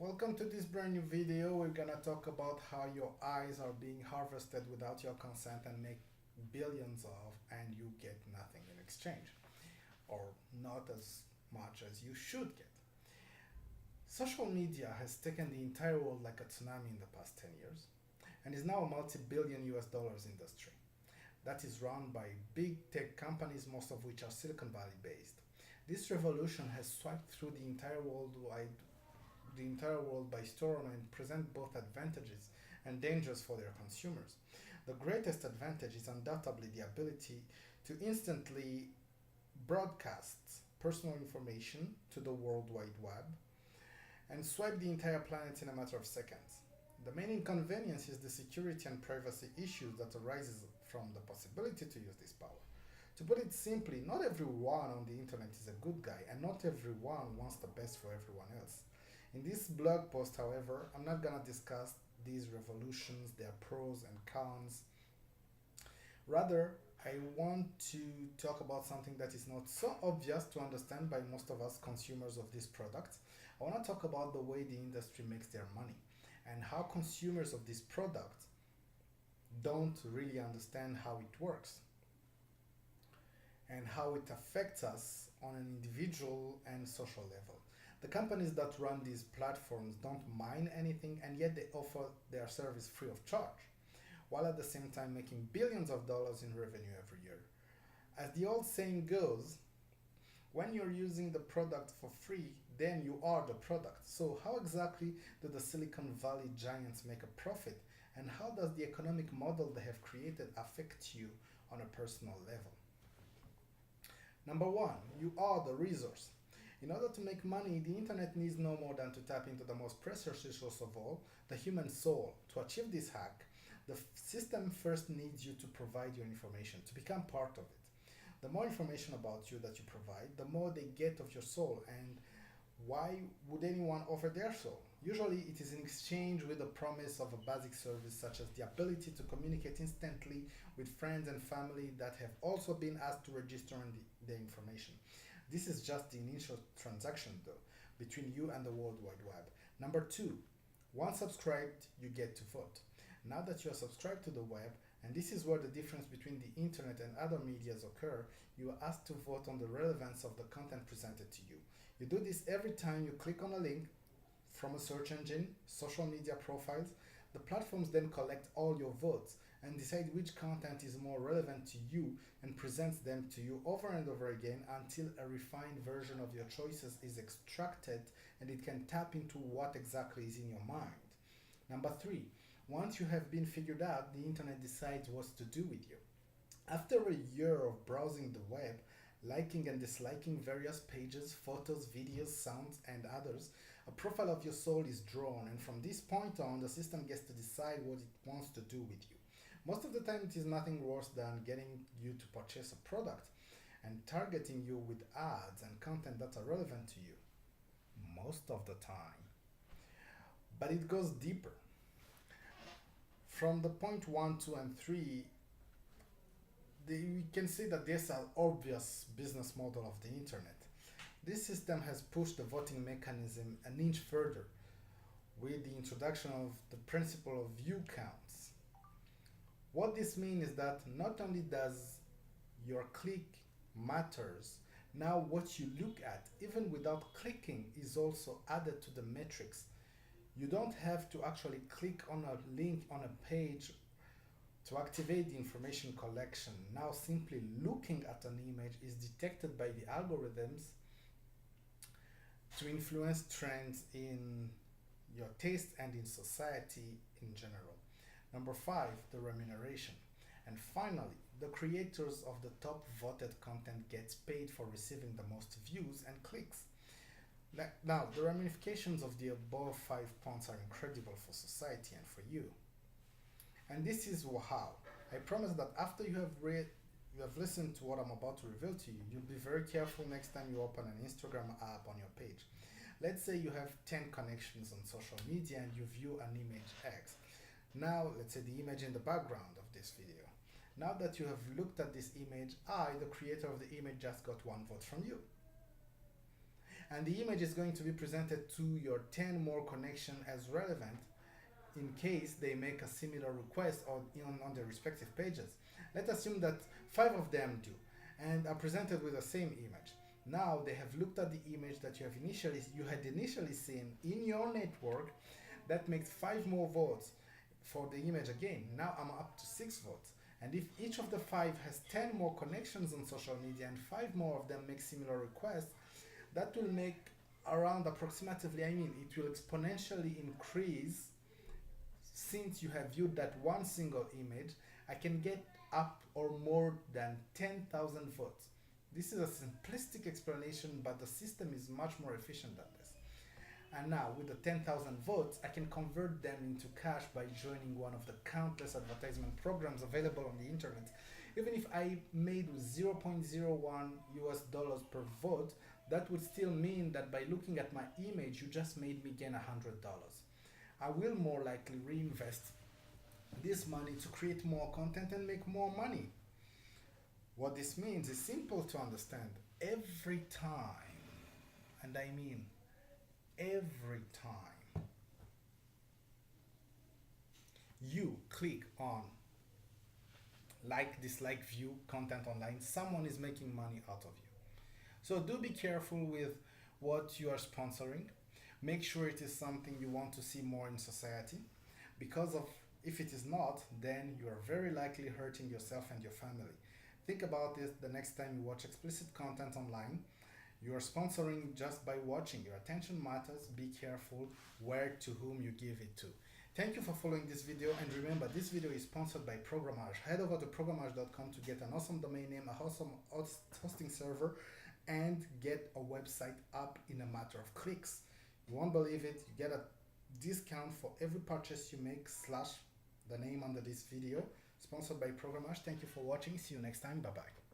Welcome to this brand new video. We're gonna talk about how your eyes are being harvested without your consent and make billions of, and you get nothing in exchange, or not as much as you should get. Social media has taken the entire world like a tsunami in the past 10 years and is now a multi-billion US dollars industry that is run by big tech companies, most of which are Silicon Valley based. This revolution has swept through the entire world by storm and present both advantages and dangers for their consumers. The greatest advantage is undoubtedly the ability to instantly broadcast personal information to the World Wide Web and swipe the entire planet in a matter of seconds. The main inconvenience is the security and privacy issues that arises from the possibility to use this power. To put it simply, not everyone on the internet is a good guy, and not everyone wants the best for everyone else. In this blog post, however, I'm not gonna discuss these revolutions, their pros and cons. Rather, I want to talk about something that is not so obvious to understand by most of us consumers of these products. I want to talk about the way the industry makes their money and how consumers of this product don't really understand how it works and how it affects us on an individual and social level. The companies that run these platforms don't mine anything, and yet they offer their service free of charge, while at the same time making billions of dollars in revenue every year. As the old saying goes, when you're using the product for free, then you are the product. So, how exactly do the Silicon Valley giants make a profit, and how does the economic model they have created affect you on a personal level? Number one, you are the resource. In order to make money, the internet needs no more than to tap into the most precious resource of all, the human soul. To achieve this hack, the system first needs you to provide your information, to become part of it. The more information about you that you provide, the more they get of your soul. And why would anyone offer their soul? Usually, it is in exchange with the promise of a basic service such as the ability to communicate instantly with friends and family that have also been asked to register on the information. This is just the initial transaction, though, between you and the World Wide Web. Number two, once subscribed, you get to vote. Now that you are subscribed to the web, and this is where the difference between the internet and other medias occur, you are asked to vote on the relevance of the content presented to you. You do this every time you click on a link from a search engine, social media profiles. The platforms then collect all your votes and decide which content is more relevant to you and presents them to you over and over again until a refined version of your choices is extracted and it can tap into what exactly is in your mind. Number three, once you have been figured out, the internet decides what to do with you. After a year of browsing the web, liking and disliking various pages, photos, videos, sounds, and others, a profile of your soul is drawn, and from this point on, the system gets to decide what it wants to do with you. Most of the time, it is nothing worse than getting you to purchase a product and targeting you with ads and content that are relevant to you. Most of the time. But it goes deeper. From the point 1, 2, and 3, we can see that there's an obvious business model of the internet. This system has pushed the voting mechanism an inch further with the introduction of the principle of view counts. What this means is that not only does your click matters, now what you look at, even without clicking, is also added to the metrics. You don't have to actually click on a link on a page to activate the information collection. Now simply looking at an image is detected by the algorithms to influence trends in your taste and in society in general. Number five, the remuneration. And finally, the creators of the top voted content gets paid for receiving the most views and clicks. Now, the ramifications of the above 5 points are incredible for society and for you. And this is how. I promise that after you have listened to what I'm about to reveal to you, you'll be very careful next time you open an Instagram app on your page. Let's say you have 10 connections on social media and you view an image X. Now, let's say the image in the background of this video. Now that you have looked at this image, I, the creator of the image, just got one vote from you. And the image is going to be presented to your 10 more connection as relevant in case they make a similar request on their respective pages. Let's assume that 5 of them do and are presented with the same image. Now they have looked at the image that you had initially seen in your network. That makes 5 more votes for the image again. Now I'm up to 6 votes. And if each of the 5 has 10 more connections on social media and 5 more of them make similar requests, that will make around approximately, it will exponentially increase. Since you have viewed that one single image, I can get up or more than 10,000 votes. This is a simplistic explanation, but the system is much more efficient than this. And now, with the 10,000 votes, I can convert them into cash by joining one of the countless advertisement programs available on the internet. Even if I made zero point zero 0.01 US dollars per vote, that would still mean that by looking at my image, you just made me gain $100. I will more likely reinvest this money to create more content and make more money. What this means is simple to understand. Every time, and I mean every time, you click on like, dislike, view content online, someone is making money out of you. So do be careful with what you are sponsoring. Make sure it is something you want to see more in society, because of if it is not, then you are very likely hurting yourself and your family. Think about it the next time you watch explicit content online. You are sponsoring just by watching. Your attention matters. Be careful where to whom you give it to. Thank you for following this video, and remember, this video is sponsored by Programage. Head over to programage.com to get an awesome domain name, a awesome hosting server, and get a website up in a matter of clicks. You won't believe it. You get a discount for every purchase you make / the name under this video. Sponsored by Programage. Thank you for watching. See you next time. Bye bye.